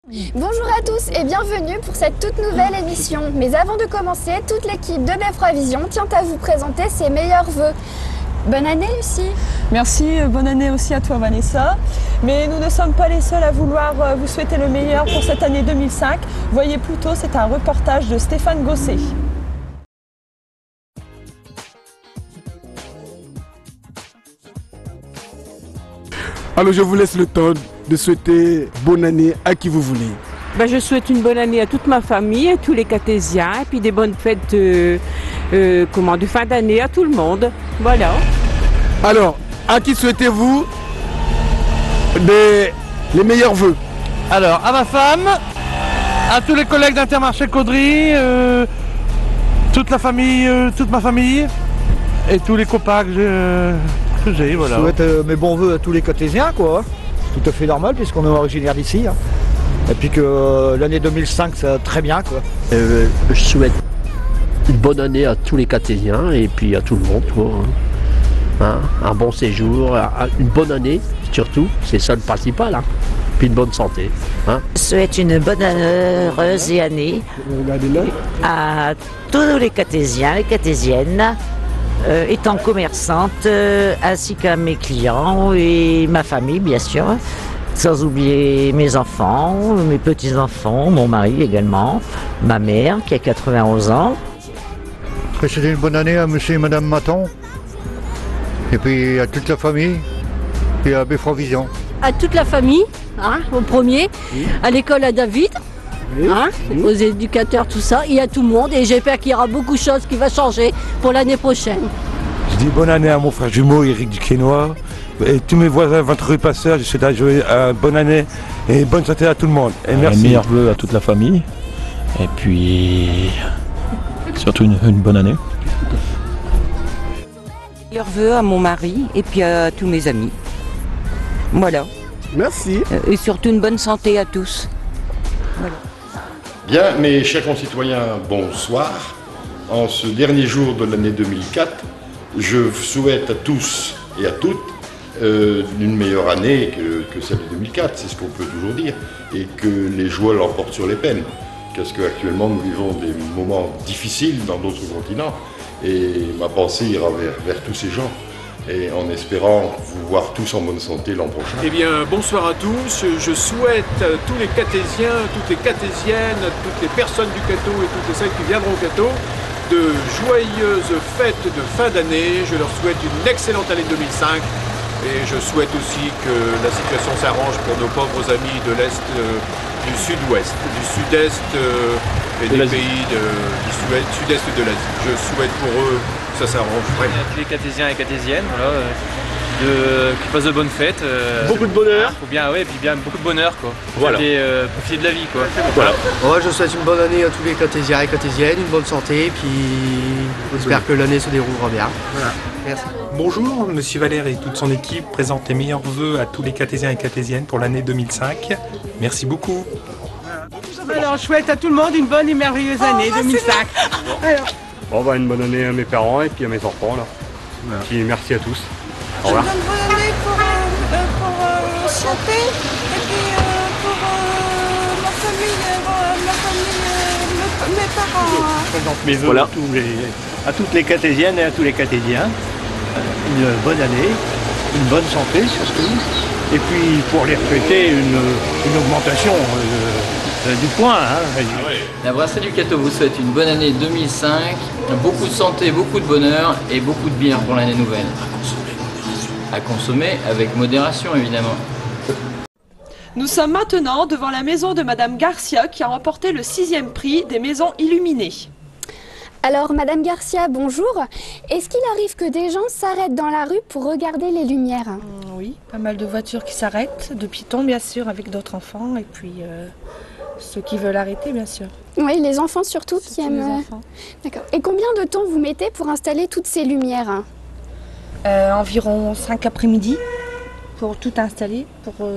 Bonjour à tous et bienvenue pour cette toute nouvelle émission. Mais avant de commencer, toute l'équipe de Beffroi Vision tient à vous présenter ses meilleurs vœux. Bonne année Lucie. Merci, bonne année aussi à toi Vanessa. Mais nous ne sommes pas les seuls à vouloir vous souhaiter le meilleur pour cette année 2005. Voyez plutôt, c'est un reportage de Stéphane Gosset. Alors je vous laisse le temps de souhaiter bonne année à qui vous voulez. Je souhaite une bonne année à toute ma famille, à tous les Cartésiens, et puis des bonnes fêtes de fin d'année à tout le monde. Voilà. Alors, à qui souhaitez-vous les meilleurs vœux? Alors, à ma femme, à tous les collègues d'Intermarché Caudry, toute ma famille et tous les copains que j'ai, voilà. Je souhaite mes bons voeux à tous les Cartésiens, quoi. Tout à fait normal puisqu'on est originaire d'ici. Hein. Et puis que l'année 2005, ça va très bien, quoi. Je souhaite une bonne année à tous les Cartésiens et puis à tout le monde, quoi. Un bon séjour, une bonne année surtout, c'est ça le principal, hein. Puis une bonne santé. Hein. Je souhaite une bonne heureuse année à tous les Cartésiens, les Cartésiennes, étant commerçante, ainsi qu'à mes clients et ma famille bien sûr, sans oublier mes enfants, mes petits-enfants, mon mari également, ma mère qui a 91 ans. Je souhaite une bonne année à monsieur et madame Maton, et puis à toute la famille, et à Beffroi Vision. À toute la famille, au premier, à l'école à David, aux éducateurs, tout ça, et à tout le monde. Et j'espère qu'il y aura beaucoup de choses qui vont changer pour l'année prochaine. Je dis bonne année à mon frère jumeau, Eric Duquesnois, et tous mes voisins, ventreux passeurs. Je souhaite bonne année et bonne santé à tout le monde. Et merci. Meilleurs vœux à toute la famille, et puis surtout une bonne année. Meilleurs vœux à mon mari et puis à tous mes amis. Voilà. Merci. Et surtout une bonne santé à tous. Voilà. Bien, mes chers concitoyens, bonsoir. En ce dernier jour de l'année 2004, je souhaite à tous et à toutes une meilleure année que celle de 2004, c'est ce qu'on peut toujours dire, et que les joies l'emportent sur les peines. Parce qu'actuellement, nous vivons des moments difficiles dans d'autres continents, et ma pensée ira vers tous ces gens. Et en espérant vous voir tous en bonne santé l'an prochain. Eh bien, bonsoir à tous. Je souhaite à tous les Cartésiens, toutes les Cartésiennes, toutes les personnes du Cateau et toutes celles qui viendront au Cateau, de joyeuses fêtes de fin d'année. Je leur souhaite une excellente année 2005. Et je souhaite aussi que la situation s'arrange pour nos pauvres amis de l'Est, du Sud-Ouest, du Sud-Est et des pays du Sud-Est de l'Asie. Je souhaite pour eux que ça s'arrange vraiment. À tous les Cartésiens et Cartésiennes, voilà, qu'ils passent de bonnes fêtes. Beaucoup de bonheur. Faut bien, ouais, et puis bien beaucoup de bonheur, quoi. Voilà. Profiter de la vie, quoi. Voilà. Ouais, je souhaite une bonne année à tous les Cartésiens et Cartésiennes, une bonne santé, puis j'espère que l'année se déroulera bien. Voilà. Merci. Bonjour, Monsieur Valère et toute son équipe présentent les meilleurs vœux à tous les Cartésiens et Cartésiennes pour l'année 2005. Merci beaucoup. Alors, je souhaite à tout le monde une bonne et merveilleuse année 2005. Alors. Une bonne année à mes parents et puis à mes enfants, là. Voilà. Puis merci à tous. Au revoir. Une bonne année pour santé et puis pour ma famille, mes parents. Je présente mes vœux à toutes les Cartésiennes et à tous les Cartésiens. Une bonne année, une bonne santé surtout, et puis pour les retraités, une augmentation du point. La brasserie du Cateau vous souhaite une bonne année 2005, beaucoup de santé, beaucoup de bonheur et beaucoup de bière pour l'année nouvelle. À consommer avec modération évidemment. Nous sommes maintenant devant la maison de Madame Garcia qui a remporté le 6e prix des maisons illuminées. Alors Madame Garcia, bonjour. Est-ce qu'il arrive que des gens s'arrêtent dans la rue pour regarder les lumières? Oui, pas mal de voitures qui s'arrêtent, de piétons bien sûr, avec d'autres enfants, et puis ceux qui veulent arrêter bien sûr. Oui, les enfants surtout qui aiment... D'accord. Et combien de temps vous mettez pour installer toutes ces lumières? Environ 5 après-midi pour tout installer, pour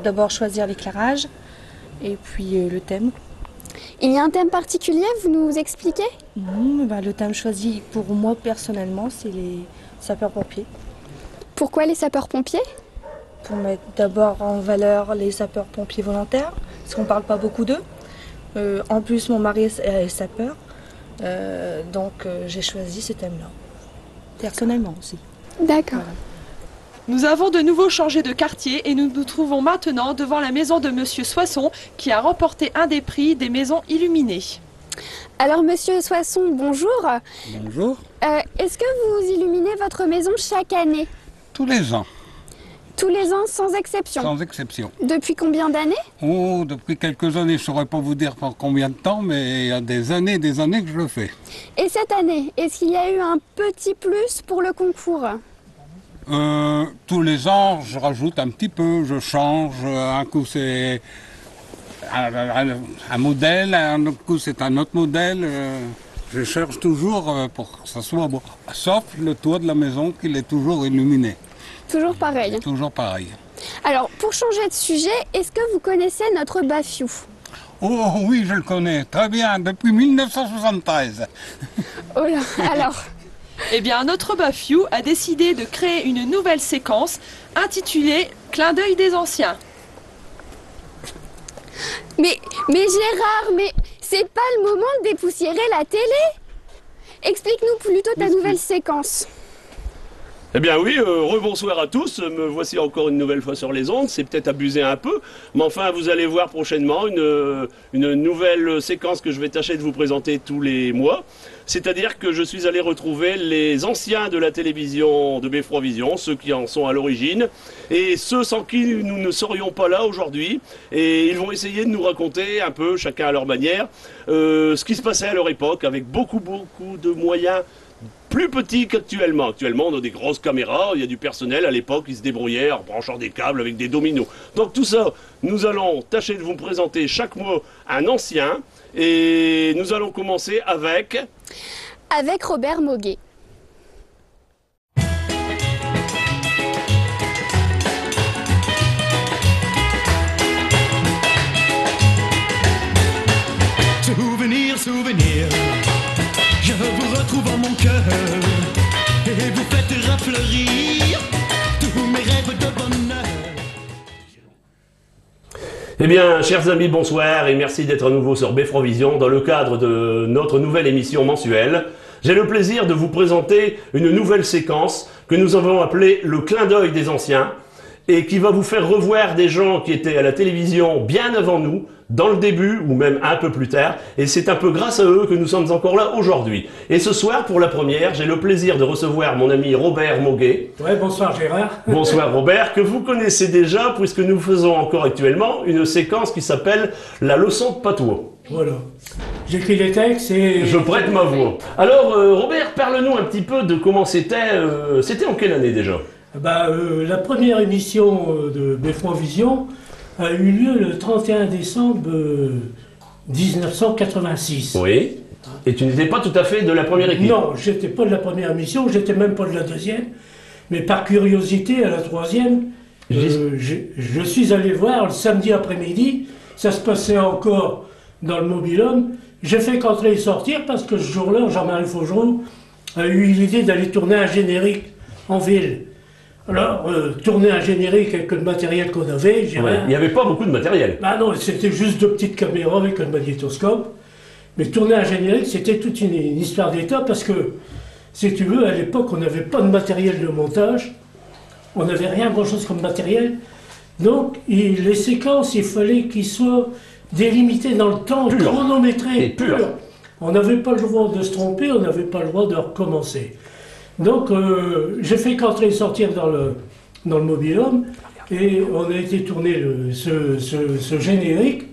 d'abord choisir l'éclairage et puis le thème. Il y a un thème particulier, vous nous expliquez? Le thème choisi pour moi personnellement, c'est les sapeurs-pompiers. Pourquoi les sapeurs-pompiers? Pour mettre d'abord en valeur les sapeurs-pompiers volontaires, parce qu'on parle pas beaucoup d'eux. En plus, mon mari est sapeur, donc j'ai choisi ce thème-là, personnellement aussi. D'accord. Voilà. Nous avons de nouveau changé de quartier et nous nous trouvons maintenant devant la maison de Monsieur Soisson qui a remporté un des prix des maisons illuminées. Alors Monsieur Soisson, bonjour. Bonjour. Est-ce que vous illuminez votre maison chaque année? Tous les ans. Tous les ans, sans exception? Sans exception. Depuis combien d'années? Oh, depuis quelques années, je ne saurais pas vous dire pour combien de temps, mais il y a des années que je le fais. Et cette année, est-ce qu'il y a eu un petit plus pour le concours? Tous les ans, je rajoute un petit peu, je change. Un coup, c'est un modèle, un autre coup, c'est un autre modèle. Je cherche toujours pour que ça soit beau. Sauf le toit de la maison, qu'il est toujours illuminé. Toujours pareil. Toujours pareil. Alors, pour changer de sujet, est-ce que vous connaissez notre Bafiou? Oh oui, je le connais très bien, depuis 1973. Oh là, alors... Eh bien, notre Bafiou a décidé de créer une nouvelle séquence intitulée « Clin d'œil des anciens ». Mais Gérard, mais c'est pas le moment de dépoussiérer la télé. Explique-nous plutôt ta nouvelle séquence. Eh bien oui, rebonsoir à tous, me voici encore une nouvelle fois sur les ondes, c'est peut-être abusé un peu, mais enfin vous allez voir prochainement une nouvelle séquence que je vais tâcher de vous présenter tous les mois. C'est-à-dire que je suis allé retrouver les anciens de la télévision de Beffroi Vision, ceux qui en sont à l'origine, et ceux sans qui nous ne serions pas là aujourd'hui. Et ils vont essayer de nous raconter un peu, chacun à leur manière, ce qui se passait à leur époque, avec beaucoup de moyens plus petits qu'actuellement. Actuellement, on a des grosses caméras, il y a du personnel. À l'époque, ils se débrouillaient en branchant des câbles avec des dominos. Donc tout ça, nous allons tâcher de vous présenter chaque mois un ancien. Et nous allons commencer avec... Avec Robert Moguet. Souvenir, souvenir, je vous retrouve en mon cœur et vous faites rafleurir tous mes rêves de bonheur. Eh bien, chers amis, bonsoir et merci d'être à nouveau sur Beffroi Vision dans le cadre de notre nouvelle émission mensuelle. J'ai le plaisir de vous présenter une nouvelle séquence que nous avons appelée le clin d'œil des anciens et qui va vous faire revoir des gens qui étaient à la télévision bien avant nous, dans le début ou même un peu plus tard, et c'est un peu grâce à eux que nous sommes encore là aujourd'hui. Et ce soir, pour la première, j'ai le plaisir de recevoir mon ami Robert Moguet. Ouais, bonsoir Gérard. Bonsoir Robert, que vous connaissez déjà puisque nous faisons encore actuellement une séquence qui s'appelle la leçon de patois. Voilà. J'écris les textes et... Je prête ma voix. Alors Robert, parle-nous un petit peu de comment c'était. C'était en quelle année déjà? La première émission de Beffroi Vision a eu lieu le 31 décembre 1986. Oui. Et tu n'étais pas tout à fait de la première équipe? Non, j'étais pas de la première émission, j'étais même pas de la deuxième. Mais par curiosité, à la troisième, je suis allé voir le samedi après-midi. Ça se passait encore dans le mobil-homme. J'ai fait qu'entrer et sortir parce que ce jour-là, Jean-Marie Faugereau a eu l'idée d'aller tourner un générique en ville. Alors, tourner un générique avec le matériel qu'on avait, il n'y avait pas beaucoup de matériel. Bah non, c'était juste 2 petites caméras avec un magnétoscope. Mais tourner un générique, c'était toute une histoire d'état parce que, si tu veux, à l'époque, on n'avait pas de matériel de montage. On n'avait rien grand-chose comme matériel. Donc, les séquences, il fallait qu'ils soient délimités dans le temps, chronométrés. Pur. On n'avait pas le droit de se tromper, on n'avait pas le droit de recommencer. Donc, j'ai fait qu'entrer et sortir dans le mobil-homme et on a été tourner ce générique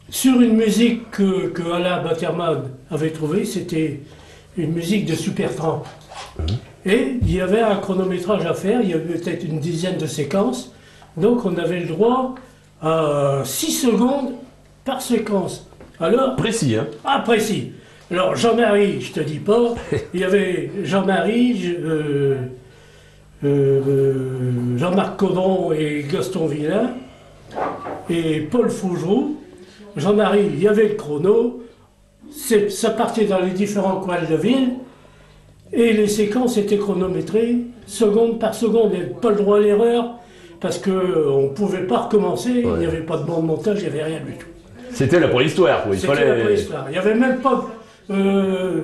sur une musique que Alain Batterman avait trouvée. C'était une musique de Supertramp. Et il y avait un chronométrage à faire, il y avait peut-être une dizaine de séquences. Donc, on avait le droit à 6 secondes par séquence. Alors, précis, hein? Ah, précis. Alors, Jean-Marie, je te dis pas, il y avait Jean-Marie, Jean-Marc Caudron et Gaston Villain, et Paul Faugereau. Jean-Marie, il y avait le chrono, ça partait dans les différents coins de la ville, et les séquences étaient chronométrées, seconde par seconde, il n'y avait pas le droit à l'erreur, parce qu'on ne pouvait pas recommencer, il n'y avait pas de banc de montage, il n'y avait rien du tout. C'était la préhistoire, quoi. C'était la préhistoire. Il n'y avait même pas de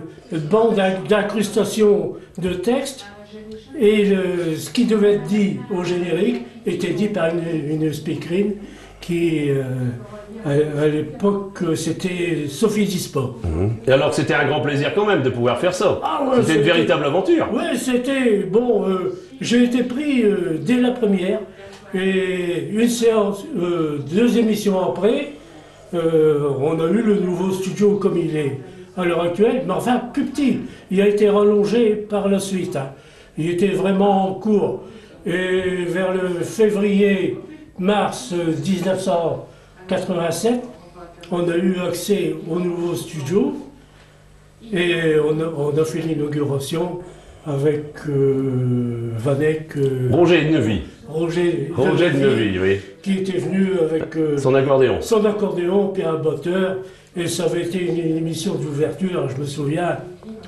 banc d'incrustation de texte, et ce qui devait être dit au générique était dit par une speakerine qui, à l'époque, c'était Sophie Disport. Et alors que c'était un grand plaisir quand même de pouvoir faire ça. C'était une véritable aventure. Oui, c'était... Bon, j'ai été pris dès la première, et une séance, 2 émissions après, on a eu le nouveau studio comme il est à l'heure actuelle, mais enfin plus petit. Il a été rallongé par la suite. Hein. Il était vraiment en cours. Et vers le février-mars 1987, on a eu accès au nouveau studio et on a fait l'inauguration avec Vanek. Roger de Neuvy. Roger de Neuvy, oui. Qui était venu avec son accordéon. Son accordéon, puis un batteur. Et ça avait été une émission d'ouverture, je me souviens,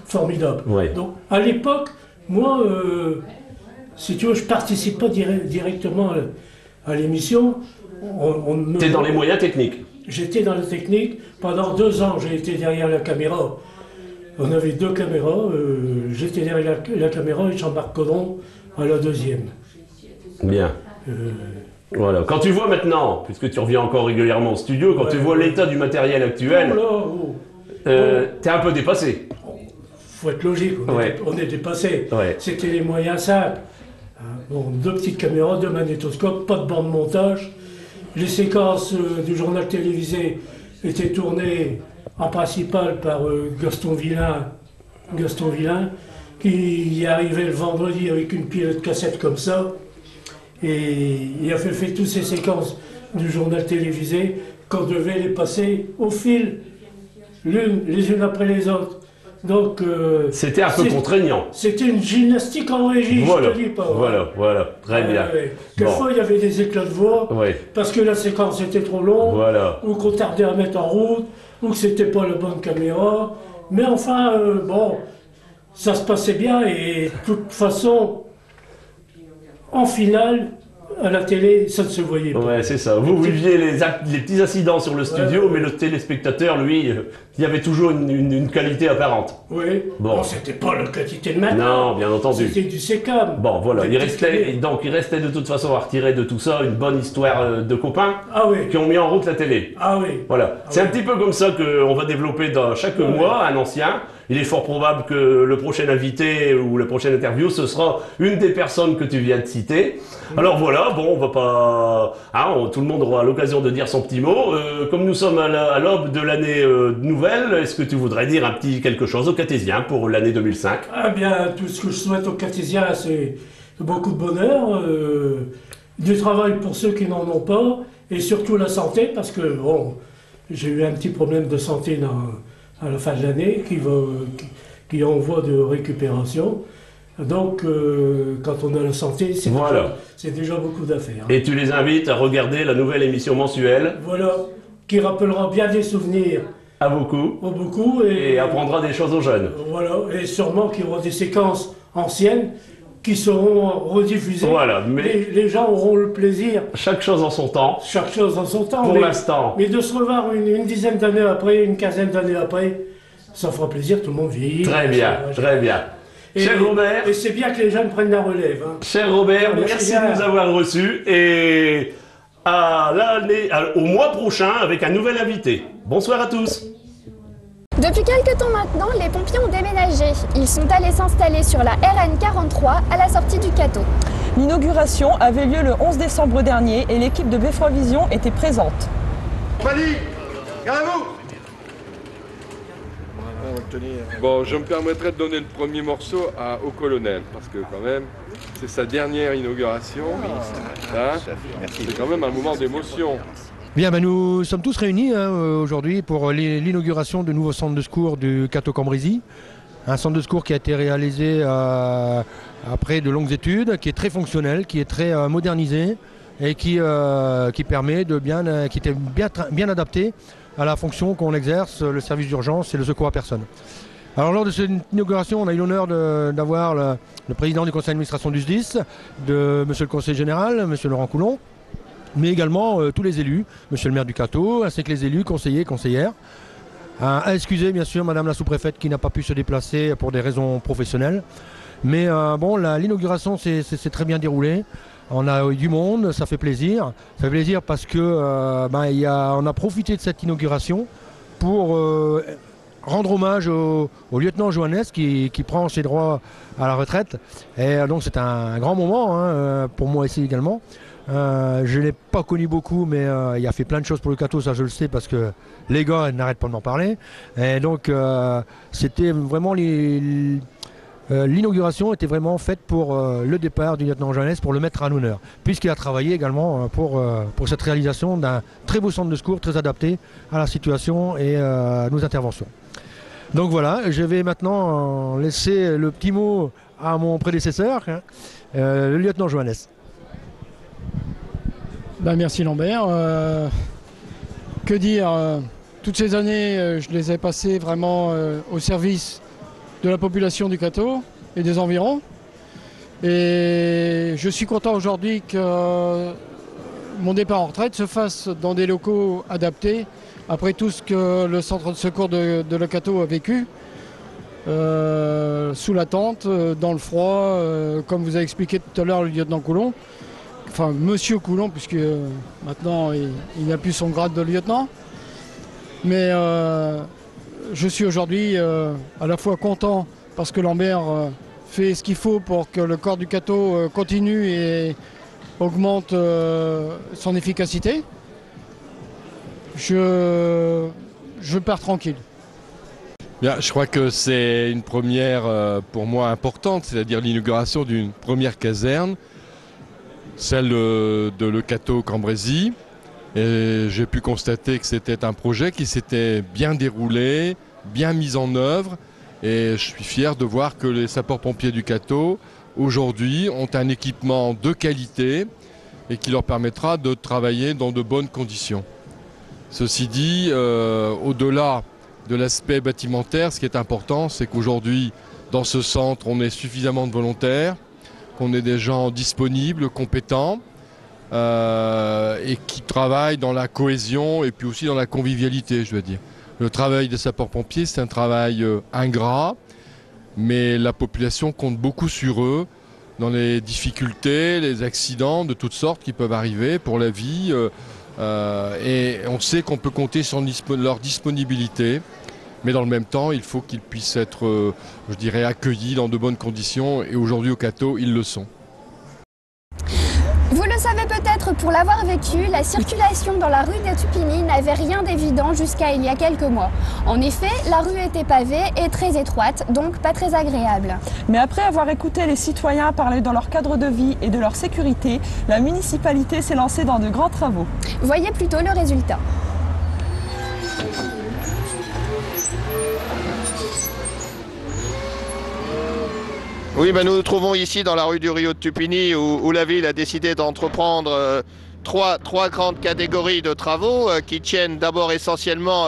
formidable. Ouais. Donc, à l'époque, moi, si tu veux, je ne participe pas directement à l'émission. T'es dans les moyens techniques. J'étais dans la technique. Pendant 2 ans, j'ai été derrière la caméra. On avait 2 caméras. J'étais derrière la caméra et Jean-Marc Codron à la 2e. Bien. Voilà. Quand tu vois maintenant, puisque tu reviens encore régulièrement au studio, quand tu vois l'état du matériel actuel, t'es un peu dépassé. Faut être logique, on est dépassé. Ouais. C'était les moyens simples. Bon, 2 petites caméras, 2 magnétoscopes, pas de banc de montage. Les séquences du journal télévisé étaient tournées en principal par Gaston Villain, qui y arrivait le vendredi avec une pile de cassettes comme ça. Et il a fait toutes ces séquences du journal télévisé qu'on devait les passer au fil, les unes après les autres. Donc c'était un peu contraignant. C'était une gymnastique en régie, voilà, je te dis pas. Voilà, très bien. Quelquefois il y avait des éclats de voix, parce que la séquence était trop longue, ou qu'on tardait à mettre en route, ou que c'était pas la bonne caméra. Mais enfin, bon, ça se passait bien et de toute façon, en finale, à la télé, ça ne se voyait pas. Ouais, c'est ça. Vous viviez les petits incidents sur le studio, mais le téléspectateur, lui, il y avait toujours une qualité apparente. Oui. Bon, c'était pas la qualité de Non, maintenant. bien entendu. C'était du sécam. Bon, voilà. Il restait de toute façon à retirer de tout ça une bonne histoire de copains qui ont mis en route la télé. Ah oui. Voilà. C'est un petit peu comme ça qu'on va développer dans chaque mois un ancien. Il est fort probable que le prochain invité ou la prochaine interview, ce sera une des personnes que tu viens de citer. Alors voilà, bon, on va pas... tout le monde aura l'occasion de dire son petit mot. Comme nous sommes à l'aube de l'année nouvelle, est-ce que tu voudrais dire un petit quelque chose aux Cartésiens pour l'année 2005 ? Ah bien, tout ce que je souhaite aux Cartésiens, c'est beaucoup de bonheur, du travail pour ceux qui n'en ont pas, et surtout la santé, parce que, bon, j'ai eu un petit problème de santé à la fin de l'année, qui est en voie de récupération. Donc, quand on a la santé, c'est déjà beaucoup d'affaires. Et tu les invites à regarder la nouvelle émission mensuelle. Voilà, qui rappellera bien des souvenirs. À beaucoup. Et apprendra des choses aux jeunes. Voilà, et sûrement qu'il y aura des séquences anciennes qui seront rediffusées. Voilà, mais les gens auront le plaisir. Chaque chose en son temps. Chaque chose en son temps. Pour l'instant. Mais de se revoir une dizaine d'années après, une quinzaine d'années après, ça fera plaisir, tout le monde vieillit. Très bien, très bien. Cher Robert. Et c'est bien que les jeunes prennent la relève. Hein. Cher Robert, merci de nous avoir reçus et au mois prochain avec un nouvel invité. Bonsoir à tous. Depuis quelques temps maintenant, les pompiers ont déménagé. Ils sont allés s'installer sur la RN 43 à la sortie du Cateau. L'inauguration avait lieu le 11 décembre dernier et l'équipe de Beffroi Vision était présente. Mali, regardez-vous. Bon, je me permettrai de donner le premier morceau au colonel, parce que quand même, c'est sa dernière inauguration. C'est quand même un moment d'émotion. Bien, nous sommes tous réunis aujourd'hui pour l'inauguration du nouveau centre de secours du Cateau-Cambrésis. Un centre de secours qui a été réalisé après de longues études, qui est très fonctionnel, qui est très modernisé et qui était bien adapté à la fonction qu'on exerce, le service d'urgence et le secours à personne. Alors lors de cette inauguration, on a eu l'honneur d'avoir le président du conseil d'administration du SDIS, de monsieur le conseiller général, monsieur Laurent Coulon, mais également tous les élus, monsieur le maire du Cateau, ainsi que les élus, conseillers, conseillères. À excuser bien sûr madame la sous-préfète qui n'a pas pu se déplacer pour des raisons professionnelles. Mais bon, l'inauguration s'est très bien déroulée. On a eu du monde, ça fait plaisir. Ça fait plaisir parce que on a profité de cette inauguration pour rendre hommage au lieutenant Johannes qui prend ses droits à la retraite. Et donc c'est un grand moment pour moi ici également. Je ne l'ai pas connu beaucoup, mais il a fait plein de choses pour le Cateau, ça je le sais parce que les gars n'arrêtent pas de m'en parler. Et donc c'était vraiment l'inauguration était vraiment faite pour le départ du lieutenant Johannes, pour le mettre en honneur, puisqu'il a travaillé également pour cette réalisation d'un très beau centre de secours, très adapté à la situation et à nos interventions. Donc voilà, je vais maintenant laisser le petit mot à mon prédécesseur, le lieutenant Johannes. Merci Lambert. Que dire, toutes ces années, je les ai passées vraiment au service de la population du Cateau et des environs. Et je suis content aujourd'hui que mon départ en retraite se fasse dans des locaux adaptés, après tout ce que le centre de secours de Le Cateau a vécu, sous la tente, dans le froid, comme vous a expliqué tout à l'heure le lieutenant Coulon. Enfin, monsieur Coulon, puisque maintenant il n'a plus son grade de lieutenant. Mais je suis aujourd'hui à la fois content parce que Lambert fait ce qu'il faut pour que le corps du Cateau continue et augmente son efficacité. Je pars tranquille. Bien, je crois que c'est une première pour moi importante, c'est-à-dire l'inauguration d'une première caserne, celle de Le Cateau-Cambrésis. Et j'ai pu constater que c'était un projet qui s'était bien déroulé, bien mis en œuvre. Et je suis fier de voir que les sapeurs-pompiers du Cateau, aujourd'hui, ont un équipement de qualité et qui leur permettra de travailler dans de bonnes conditions. Ceci dit, au-delà de l'aspect bâtimentaire, ce qui est important, c'est qu'aujourd'hui, dans ce centre, on ait suffisamment de volontaires, qu'on ait des gens disponibles, compétents, et qui travaillent dans la cohésion et puis aussi dans la convivialité, je veux dire. Le travail des sapeurs-pompiers, c'est un travail ingrat, mais la population compte beaucoup sur eux dans les difficultés, les accidents de toutes sortes qui peuvent arriver pour la vie. Et on sait qu'on peut compter sur leur disponibilité, mais dans le même temps, il faut qu'ils puissent être, je dirais, accueillis dans de bonnes conditions. Et aujourd'hui, au Cateau, ils le sont. Vous le savez peut-être pour l'avoir vécu, la circulation dans la rue des Tupini n'avait rien d'évident jusqu'à il y a quelques mois. En effet, la rue était pavée et très étroite, donc pas très agréable. Mais après avoir écouté les citoyens parler de leur cadre de vie et de leur sécurité, la municipalité s'est lancée dans de grands travaux. Voyez plutôt le résultat. Oui, nous nous trouvons ici dans la rue du Rio de Tupini où la ville a décidé d'entreprendre trois grandes catégories de travaux qui tiennent d'abord essentiellement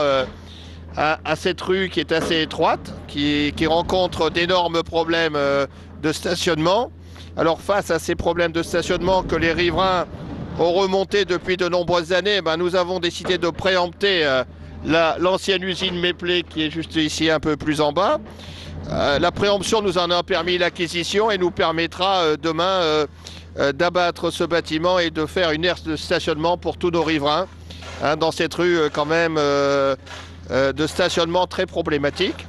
à cette rue qui est assez étroite, qui rencontre d'énormes problèmes de stationnement. Alors face à ces problèmes de stationnement que les riverains ont remontés depuis de nombreuses années, nous avons décidé de préempter l'ancienne usine Méplé qui est juste ici un peu plus en bas. La préemption nous en a permis l'acquisition et nous permettra demain d'abattre ce bâtiment et de faire une aire de stationnement pour tous nos riverains dans cette rue quand même de stationnement très problématique.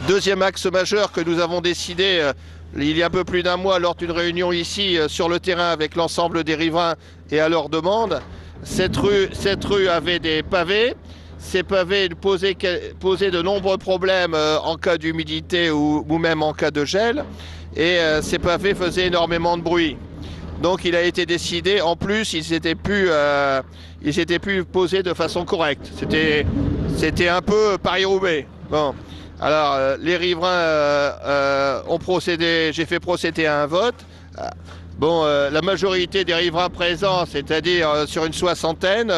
Deuxième axe majeur que nous avons décidé il y a un peu plus d'un mois lors d'une réunion ici sur le terrain avec l'ensemble des riverains et à leur demande, cette rue avait des pavés. Ces pavés posaient de nombreux problèmes en cas d'humidité ou même en cas de gel. Et ces pavés faisaient énormément de bruit. Donc il a été décidé, en plus, ils étaient plus posés de façon correcte. C'était un peu Paris-Roubaix. Bon. Alors les riverains ont procédé, j'ai fait procéder à un vote. Bon, la majorité des riverains présents, c'est-à-dire sur une soixantaine,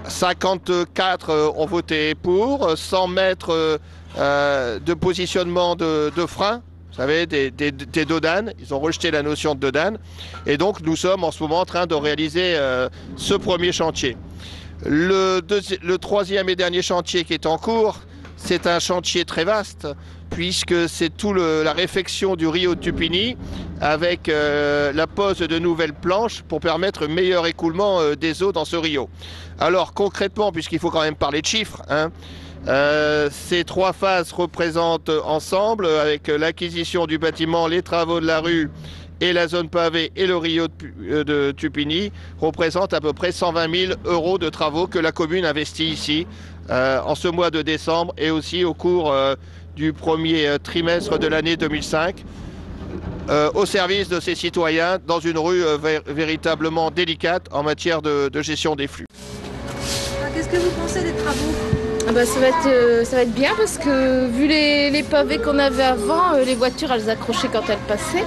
54 ont voté pour, 100 mètres de positionnement de frein, vous savez, des dodanes. Ils ont rejeté la notion de dodane. Et donc nous sommes en ce moment en train de réaliser ce premier chantier. Le troisième et dernier chantier qui est en cours, c'est un chantier très vaste, puisque c'est tout la réfection du Rio de Tupini avec la pose de nouvelles planches pour permettre un meilleur écoulement des eaux dans ce Rio. Alors concrètement, puisqu'il faut quand même parler de chiffres, hein, ces 3 phases représentent ensemble, avec l'acquisition du bâtiment, les travaux de la rue et la zone pavée et le Rio de Tupini, représentent à peu près 120 000 € de travaux que la commune investit ici en ce mois de décembre et aussi au cours du premier trimestre de l'année 2005, au service de ces citoyens dans une rue véritablement délicate en matière de gestion des flux. Qu'est-ce que vous pensez des travaux? Ça va être bien parce que vu les pavés qu'on avait avant, les voitures elles accrochaient quand elles passaient.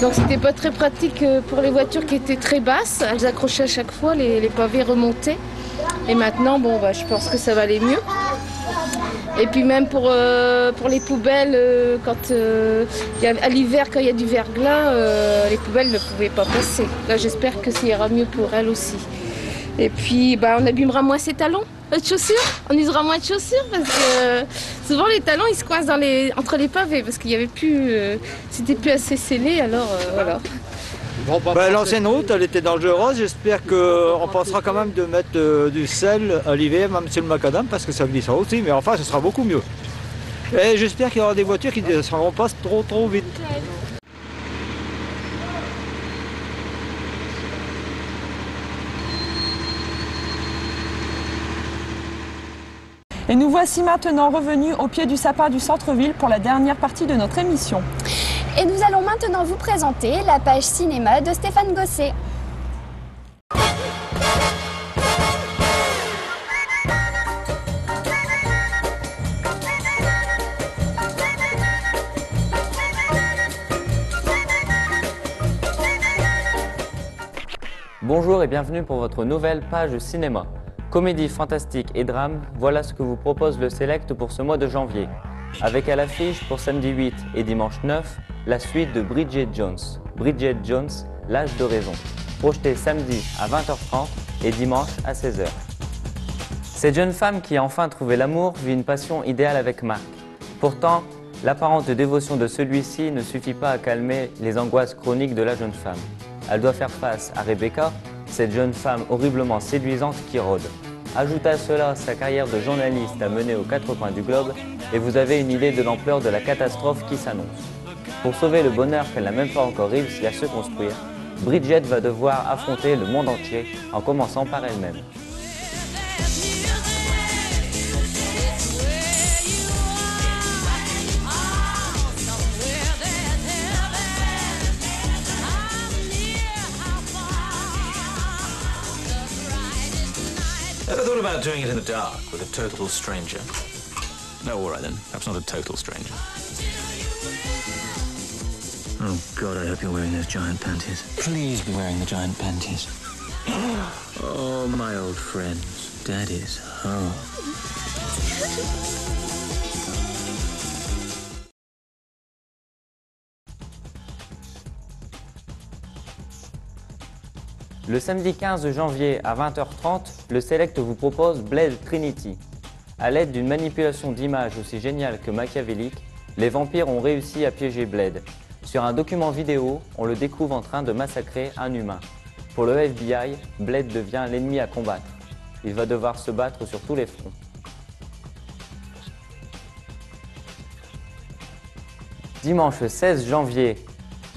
Donc c'était pas très pratique pour les voitures qui étaient très basses. Elles accrochaient à chaque fois, les pavés remontaient. Et maintenant, je pense que ça va aller mieux. Et puis même pour les poubelles, à l'hiver, quand il y a du verglas, les poubelles ne pouvaient pas passer. Là, j'espère que ça ira mieux pour elles aussi. Et puis, on abîmera moins ses talons de chaussures. On usera moins de chaussures parce que souvent les talons, ils se coincent entre les pavés parce qu'il y avait plus, c'était plus assez scellé. Alors voilà. L'ancienne route, elle était dangereuse. J'espère qu'on pensera quand même de mettre du sel à l'hiver, même sur le macadam, parce que ça glissera aussi. Mais enfin, ce sera beaucoup mieux. Et j'espère qu'il y aura des voitures qui ne descendront pas trop vite. Et nous voici maintenant revenus au pied du sapin du centre-ville pour la dernière partie de notre émission. Et nous allons maintenant vous présenter la page cinéma de Stéphane Gosset. Bonjour et bienvenue pour votre nouvelle page cinéma. Comédie, fantastique et drame, voilà ce que vous propose le Select pour ce mois de janvier. Avec à l'affiche pour samedi 8 et dimanche 9, la suite de Bridget Jones. Bridget Jones, l'âge de raison. Projeté samedi à 20h30 et dimanche à 16h. Cette jeune femme qui a enfin trouvé l'amour vit une passion idéale avec Mark. Pourtant, l'apparente dévotion de celui-ci ne suffit pas à calmer les angoisses chroniques de la jeune femme. Elle doit faire face à Rebecca, cette jeune femme horriblement séduisante qui rôde. Ajoutez à cela sa carrière de journaliste à mener aux 4 coins du globe et vous avez une idée de l'ampleur de la catastrophe qui s'annonce. Pour sauver le bonheur qu'elle n'a même pas encore réussi à se construire, Bridget va devoir affronter le monde entier en commençant par elle-même. Ever thought about doing it in the dark with a total stranger? No, all right then. Perhaps not a total stranger. Oh, God, I hope you're wearing those giant panties. Please be wearing the giant panties. Oh, my old friends. Daddy's home. Le samedi 15 janvier à 20h30, le Select vous propose Blade Trinity. À l'aide d'une manipulation d'images aussi géniale que machiavélique, les vampires ont réussi à piéger Blade. Sur un document vidéo, on le découvre en train de massacrer un humain. Pour le FBI, Blade devient l'ennemi à combattre. Il va devoir se battre sur tous les fronts. Dimanche 16 janvier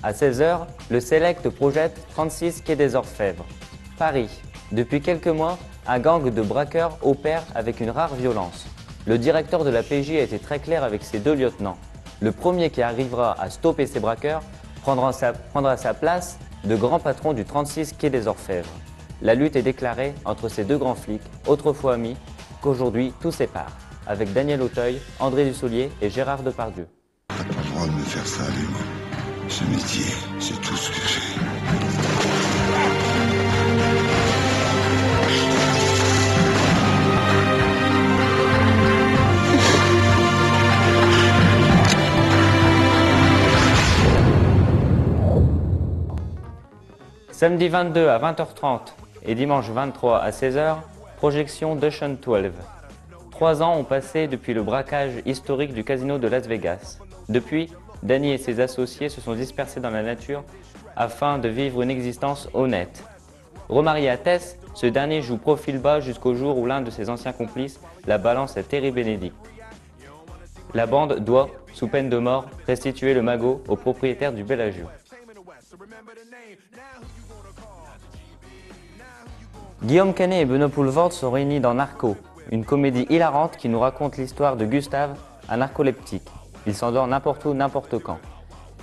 à 16h, le Select projette 36 quai des Orfèvres. Paris. Depuis quelques mois, un gang de braqueurs opère avec une rare violence. Le directeur de la PJ a été très clair avec ses 2 lieutenants. Le premier qui arrivera à stopper ces braqueurs prendra sa place de grand patron du 36 quai des Orfèvres. La lutte est déclarée entre ces 2 grands flics, autrefois amis, qu'aujourd'hui tout sépare, avec Daniel Auteuil, André Dussolier et Gérard Depardieu. T'as pas le droit de me faire ça, Léon. Ce métier, c'est tout ce que j'ai. Samedi 22 à 20h30 et dimanche 23 à 16h, projection d'Ocean 12. 3 ans ont passé depuis le braquage historique du casino de Las Vegas. Depuis, Danny et ses associés se sont dispersés dans la nature afin de vivre une existence honnête. Remarié à Tess, ce dernier joue profil bas jusqu'au jour où l'un de ses anciens complices la balance à Terry Benedict. La bande doit, sous peine de mort, restituer le magot au propriétaire du Bellagio. Guillaume Canet et Benoît Poulvord sont réunis dans Narco, une comédie hilarante qui nous raconte l'histoire de Gustave, un narcoleptique. Il s'endort n'importe où, n'importe quand.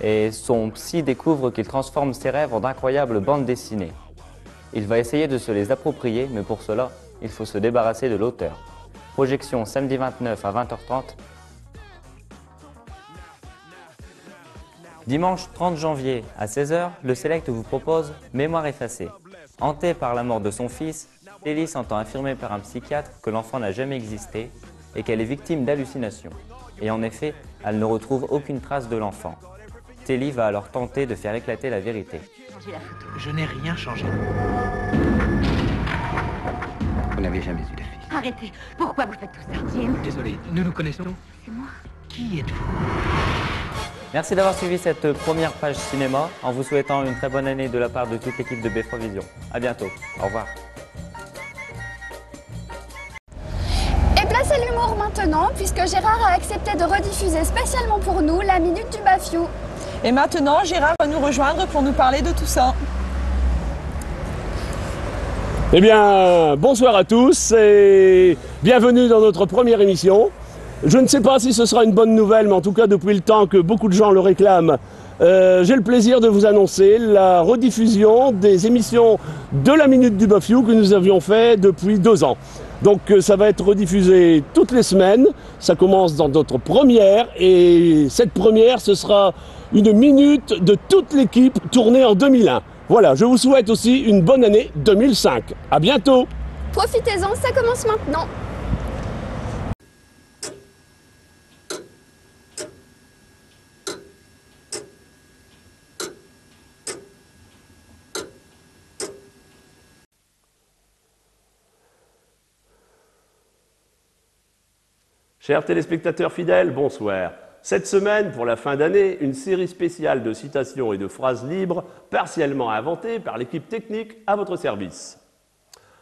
Et son psy découvre qu'il transforme ses rêves en d'incroyables bandes dessinées. Il va essayer de se les approprier, mais pour cela, il faut se débarrasser de l'auteur. Projection samedi 29 à 20h30. Dimanche 30 janvier à 16h, le Select vous propose Mémoire effacée. Hantée par la mort de son fils, Telly s'entend affirmer par un psychiatre que l'enfant n'a jamais existé et qu'elle est victime d'hallucinations. Et en effet, elle ne retrouve aucune trace de l'enfant. Telly va alors tenter de faire éclater la vérité. Je n'ai rien changé. Vous n'avez jamais eu de fille. Arrêtez. Pourquoi vous faites tout ça, Jim? Désolé, nous nous connaissons. C'est moi. Qui êtes-vous? Merci d'avoir suivi cette première page cinéma en vous souhaitant une très bonne année de la part de toute l'équipe de B3 Vision. À bientôt. Au revoir. Et place à l'humour maintenant, puisque Gérard a accepté de rediffuser spécialement pour nous la Minute du Bafiou. Et maintenant, Gérard va nous rejoindre pour nous parler de tout ça. Eh bien, bonsoir à tous et bienvenue dans notre première émission. Je ne sais pas si ce sera une bonne nouvelle, mais en tout cas, depuis le temps que beaucoup de gens le réclament, j'ai le plaisir de vous annoncer la rediffusion des émissions de la Minute du Bafiou que nous avions fait depuis 2 ans. Donc ça va être rediffusé toutes les semaines, ça commence dans notre première et cette première ce sera une minute de toute l'équipe tournée en 2001. Voilà, je vous souhaite aussi une bonne année 2005. À bientôt. Profitez-en, ça commence maintenant. Chers téléspectateurs fidèles, bonsoir. Cette semaine, pour la fin d'année, une série spéciale de citations et de phrases libres, partiellement inventées par l'équipe technique à votre service.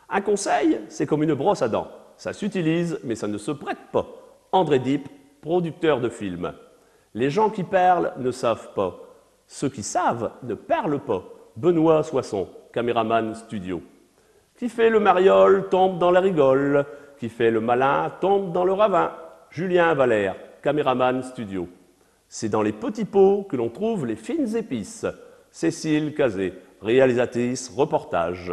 Un conseil, c'est comme une brosse à dents. Ça s'utilise, mais ça ne se prête pas. André Dipp, producteur de films. Les gens qui parlent ne savent pas. Ceux qui savent ne parlent pas. Benoît Soisson, caméraman studio. Qui fait le mariole tombe dans la rigole. Qui fait le malin tombe dans le ravin. Julien Valère, caméraman studio. C'est dans les petits pots que l'on trouve les fines épices. Cécile Cazé, réalisatrice reportage.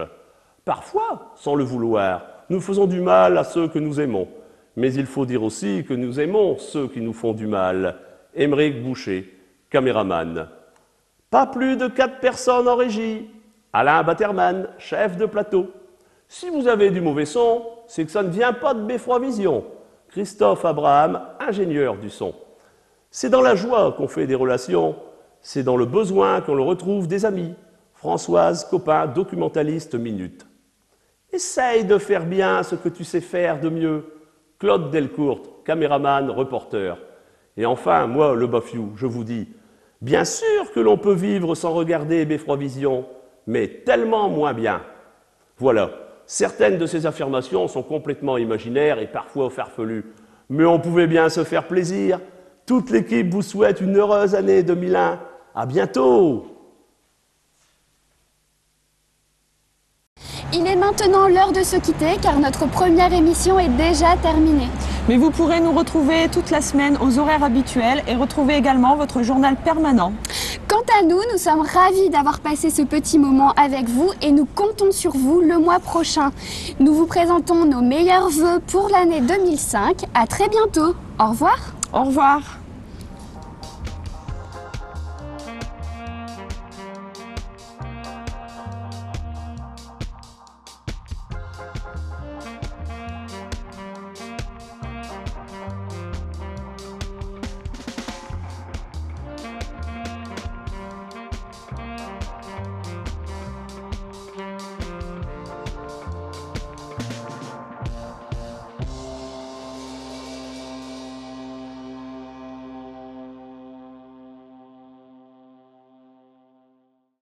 Parfois, sans le vouloir, nous faisons du mal à ceux que nous aimons. Mais il faut dire aussi que nous aimons ceux qui nous font du mal. Émeric Boucher, caméraman. Pas plus de 4 personnes en régie. Alain Batterman, chef de plateau. Si vous avez du mauvais son, c'est que ça ne vient pas de B3 Vision. Christophe Abraham, ingénieur du son. C'est dans la joie qu'on fait des relations, c'est dans le besoin qu'on le retrouve des amis. Françoise Copin, documentaliste Minute. Essaye de faire bien ce que tu sais faire de mieux. Claude Delcourt, caméraman, reporter. Et enfin, moi, le Bafiou, je vous dis, bien sûr que l'on peut vivre sans regarder B3 Vision, mais tellement moins bien. Voilà. Certaines de ces affirmations sont complètement imaginaires et parfois farfelues. Mais on pouvait bien se faire plaisir. Toute l'équipe vous souhaite une heureuse année 2001. À bientôt. Il est maintenant l'heure de se quitter car notre première émission est déjà terminée. Mais vous pourrez nous retrouver toute la semaine aux horaires habituels et retrouver également votre journal permanent. Quant à nous, nous sommes ravis d'avoir passé ce petit moment avec vous et nous comptons sur vous le mois prochain. Nous vous présentons nos meilleurs vœux pour l'année 2005. À très bientôt. Au revoir. Au revoir.